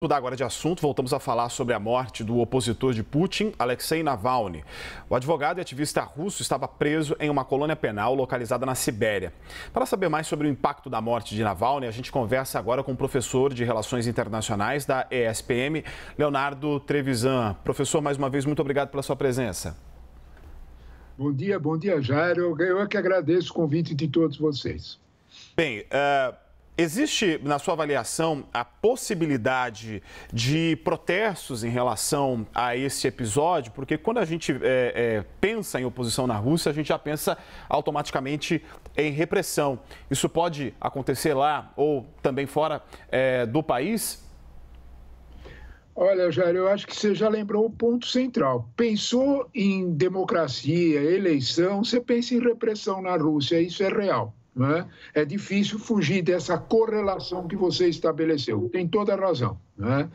Mudar agora de assunto, voltamos a falar sobre a morte do opositor de Putin, Alexei Navalny. O advogado e ativista russo estava preso em uma colônia penal localizada na Sibéria. Para saber mais sobre o impacto da morte de Navalny, a gente conversa agora com o professor de Relações Internacionais da ESPM, Leonardo Trevisan. Professor, mais uma vez, muito obrigado pela sua presença. Bom dia, Jairo. Eu é que agradeço o convite de todos vocês. Bem, existe, na sua avaliação, a possibilidade de protestos em relação a esse episódio? Porque quando a gente pensa em oposição na Rússia, a gente já pensa automaticamente em repressão. Isso pode acontecer lá ou também fora do país? Olha, Jair, eu acho que você já lembrou o ponto central. Pensou em democracia, eleição, você pensa em repressão na Rússia, isso é real. Não é? É difícil fugir dessa correlação que você estabeleceu. Tem toda a razão. Não é?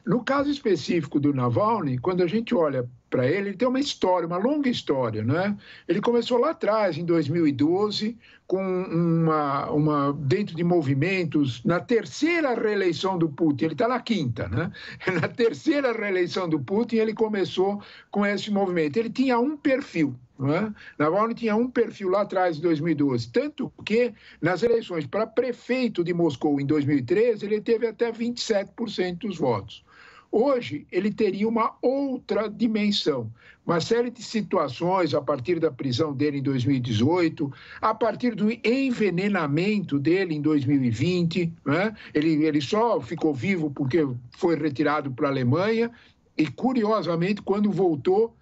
No caso específico do Navalny, quando a gente olha para ele tem uma história, uma longa história. Né? Ele começou lá atrás, em 2012, com dentro de movimentos, na terceira reeleição do Putin, ele está na quinta, né? Na terceira reeleição do Putin, ele começou com esse movimento. Ele tinha um perfil. É? Navalny tinha um perfil lá atrás, em 2012, tanto que nas eleições para prefeito de Moscou em 2013, ele teve até 27% dos votos. Hoje, ele teria uma outra dimensão, uma série de situações a partir da prisão dele em 2018, a partir do envenenamento dele em 2020, né? Ele só ficou vivo porque foi retirado para a Alemanha e, curiosamente, quando voltou,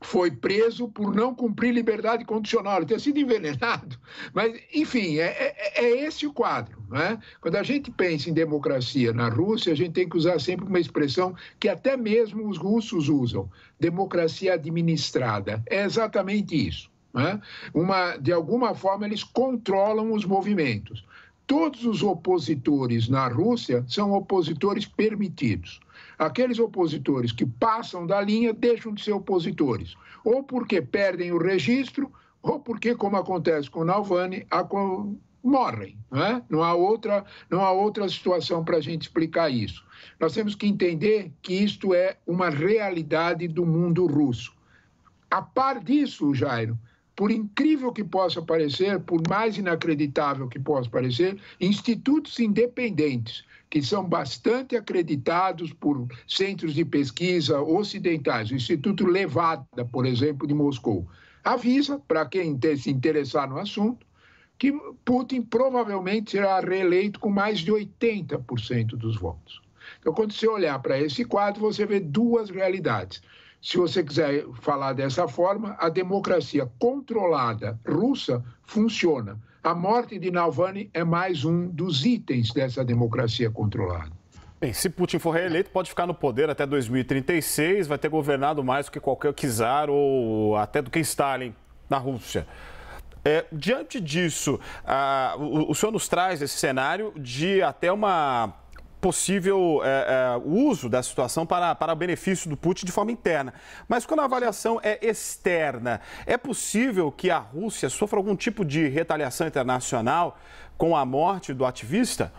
foi preso por não cumprir liberdade condicional, ele ter sido envenenado. Mas, enfim, é esse o quadro. Né? Quando a gente pensa em democracia na Rússia, a gente tem que usar sempre uma expressão que até mesmo os russos usam, democracia administrada. É exatamente isso. Né? De alguma forma, eles controlam os movimentos. Todos os opositores na Rússia são opositores permitidos. Aqueles opositores que passam da linha deixam de ser opositores, ou porque perdem o registro, ou porque, como acontece com o Navalny, morrem. Né? Não há outra situação para a gente explicar isso. Nós temos que entender que isto é uma realidade do mundo russo. A par disso, Jairo, por incrível que possa parecer, por mais inacreditável que possa parecer, institutos independentes, que são bastante acreditados por centros de pesquisa ocidentais, o Instituto Levada, por exemplo, de Moscou, avisa, para quem se interessar no assunto, que Putin provavelmente será reeleito com mais de 80% dos votos. Então, quando você olhar para esse quadro, você vê duas realidades. Se você quiser falar dessa forma, a democracia controlada russa funciona. A morte de Navalny é mais um dos itens dessa democracia controlada. Bem, se Putin for reeleito, pode ficar no poder até 2036, vai ter governado mais do que qualquer czar ou até do que Stalin na Rússia. Diante disso, o senhor nos traz esse cenário de até uma possível uso da situação para o benefício do Putin de forma interna. Mas quando a avaliação é externa, é possível que a Rússia sofra algum tipo de retaliação internacional com a morte do ativista?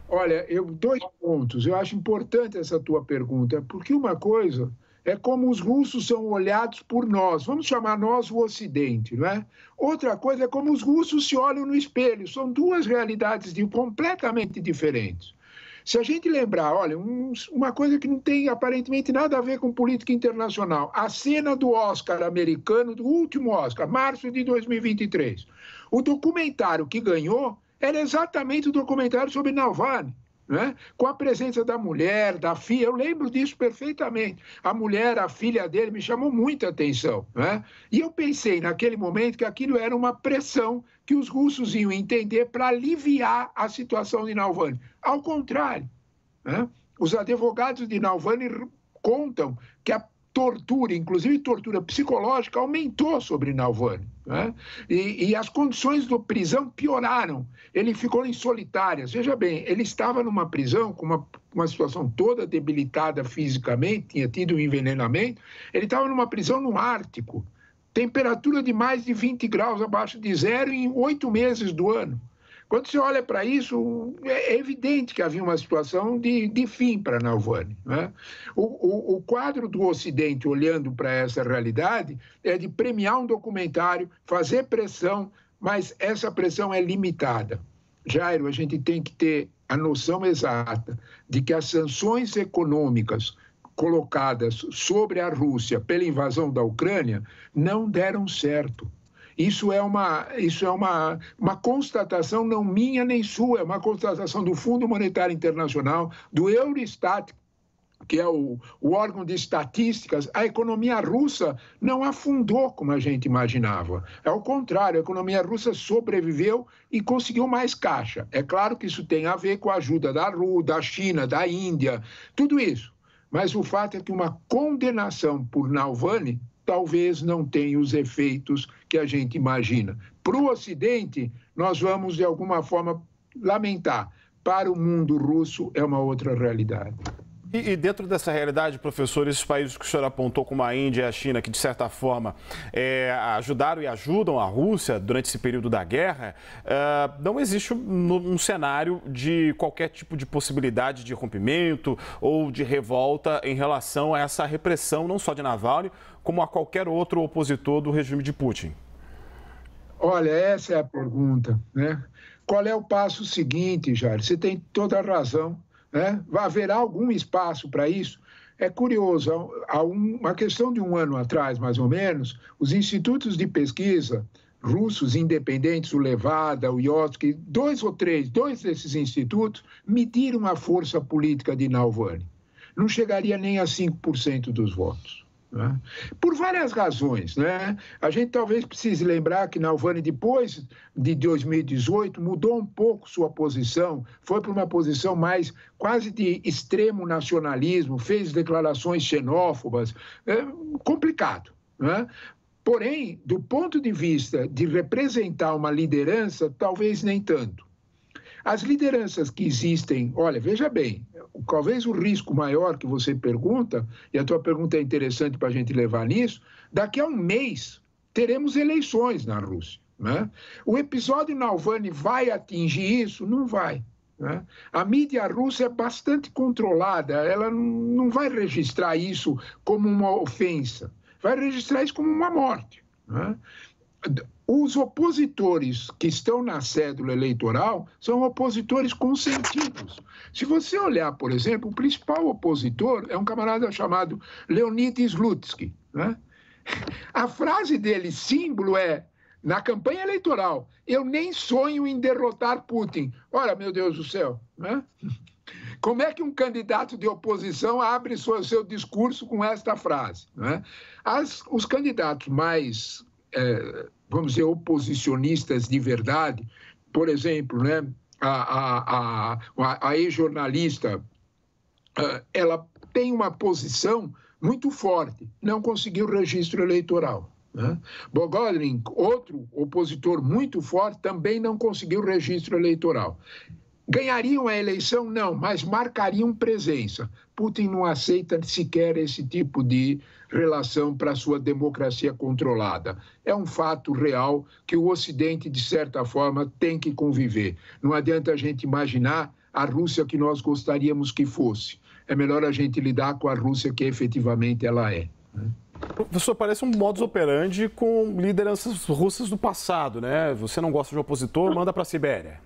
Olha, dois pontos. Eu acho importante essa tua pergunta, porque uma coisa é como os russos são olhados por nós, vamos chamar nós o Ocidente, não é? Outra coisa é como os russos se olham no espelho, são duas realidades completamente diferentes. Se a gente lembrar, olha, uma coisa que não tem aparentemente nada a ver com política internacional, a cena do Oscar americano, do último Oscar, março de 2023, o documentário que ganhou era exatamente o documentário sobre Navalny. Né? Com a presença da mulher, da filha, eu lembro disso perfeitamente. A mulher, a filha dele, me chamou muita atenção. Né? E eu pensei naquele momento que aquilo era uma pressão que os russos iam entender para aliviar a situação de Navalny. Ao contrário, né? Os advogados de Navalny contam que a tortura, inclusive tortura psicológica, aumentou sobre Navalny. Né? E as condições de prisão pioraram. Ele ficou em solitárias. Veja bem, ele estava numa prisão com uma situação toda debilitada fisicamente, tinha tido um envenenamento. Ele estava numa prisão no Ártico, temperatura de mais de 20 graus abaixo de zero em 8 meses do ano. Quando você olha para isso, é evidente que havia uma situação de fim para Navalny, né? O quadro do Ocidente, olhando para essa realidade, é de premiar um documentário, fazer pressão, mas essa pressão é limitada. Jairo, a gente tem que ter a noção exata de que as sanções econômicas colocadas sobre a Rússia pela invasão da Ucrânia não deram certo. Isso é uma constatação não minha nem sua, é uma constatação do Fundo Monetário Internacional, do Eurostat, que é o órgão de estatísticas. A economia russa não afundou como a gente imaginava. Ao contrário, a economia russa sobreviveu e conseguiu mais caixa. É claro que isso tem a ver com a ajuda da China, da Índia, tudo isso. Mas o fato é que uma condenação por Navalny talvez não tenha os efeitos que a gente imagina. Para o Ocidente, nós vamos, de alguma forma, lamentar. Para o mundo russo, é uma outra realidade. E dentro dessa realidade, professor, esses países que o senhor apontou, como a Índia e a China, que de certa forma ajudaram e ajudam a Rússia durante esse período da guerra, não existe um cenário de qualquer tipo de possibilidade de rompimento ou de revolta em relação a essa repressão, não só de Navalny, como a qualquer outro opositor do regime de Putin? Olha, essa é a pergunta, né? Qual é o passo seguinte, Jair? Você tem toda a razão. Né? Haverá algum espaço para isso? É curioso, há uma questão de um ano atrás, mais ou menos, os institutos de pesquisa russos independentes, o Levada, o Yotsky, dois desses institutos mediram a força política de Navalny. Não chegaria nem a 5% dos votos. Né? Por várias razões, né? A gente talvez precise lembrar que Navalny, depois de 2018, mudou um pouco sua posição, foi para uma posição mais quase de extremo nacionalismo, fez declarações xenófobas, complicado, né? Porém, do ponto de vista de representar uma liderança, talvez nem tanto. As lideranças que existem, olha, veja bem, talvez o risco maior que você pergunta, e a tua pergunta é interessante para a gente levar nisso, daqui a um mês teremos eleições na Rússia. Né? O episódio Navalny vai atingir isso? Não vai. Né? A mídia russa é bastante controlada, ela não vai registrar isso como uma ofensa, vai registrar isso como uma morte. Né? Os opositores que estão na cédula eleitoral são opositores consentidos. Se você olhar, por exemplo, o principal opositor é um camarada chamado Leonid Slutsky. Né? A frase dele, símbolo, é, na campanha eleitoral, eu nem sonho em derrotar Putin. Ora, meu Deus do céu, né? Como é que um candidato de oposição abre seu discurso com esta frase? Né? Os candidatos mais... vamos dizer, oposicionistas de verdade, por exemplo, né, a ex-jornalista, ela tem uma posição muito forte, não conseguiu registro eleitoral. Né? Bogodin, outro opositor muito forte, também não conseguiu registro eleitoral. Ganhariam a eleição? Não, mas marcariam presença. Putin não aceita sequer esse tipo de relação para a sua democracia controlada. É um fato real que o Ocidente, de certa forma, tem que conviver. Não adianta a gente imaginar a Rússia que nós gostaríamos que fosse. É melhor a gente lidar com a Rússia que efetivamente ela é. Professor, parece um modus operandi com lideranças russas do passado, né? Você não gosta de opositor, manda para a Sibéria.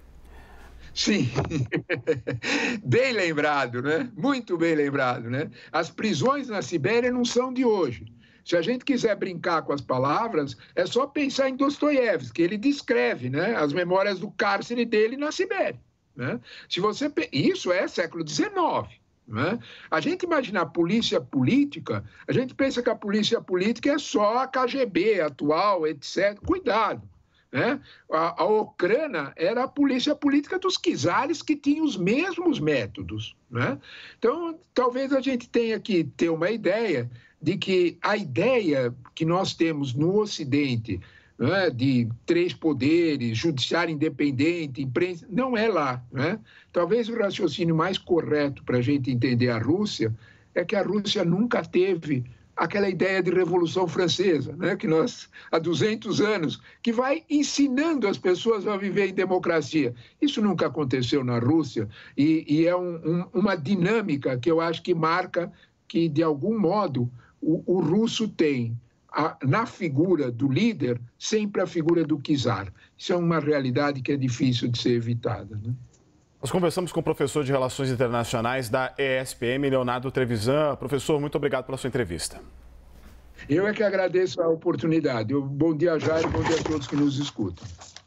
Sim, bem lembrado, né? Muito bem lembrado, né? As prisões na Sibéria não são de hoje. Se a gente quiser brincar com as palavras, é só pensar em Dostoiévski, que ele descreve, né, as memórias do cárcere dele na Sibéria. Né? Isso é século XIX. Né? A gente imagina a polícia política, a gente pensa que a polícia política é só a KGB atual, etc. Cuidado. Né? A Ucrânia era a polícia política dos czares que tinha os mesmos métodos. Né? Então, talvez a gente tenha que ter uma ideia de que a ideia que nós temos no Ocidente, né, de três poderes, judiciário independente, imprensa, não é lá. Né? Talvez o raciocínio mais correto para a gente entender a Rússia é que a Rússia nunca teve aquela ideia de Revolução Francesa, né? Que nós, há 200 anos, que vai ensinando as pessoas a viver em democracia. Isso nunca aconteceu na Rússia e é uma dinâmica que eu acho que marca que, de algum modo, o russo tem, na figura do líder, sempre a figura do czar. Isso é uma realidade que é difícil de ser evitada, né? Nós conversamos com o professor de Relações Internacionais da ESPM, Leonardo Trevisan. Professor, muito obrigado pela sua entrevista. Eu é que agradeço a oportunidade. Bom dia, Jair, bom dia a todos que nos escutam.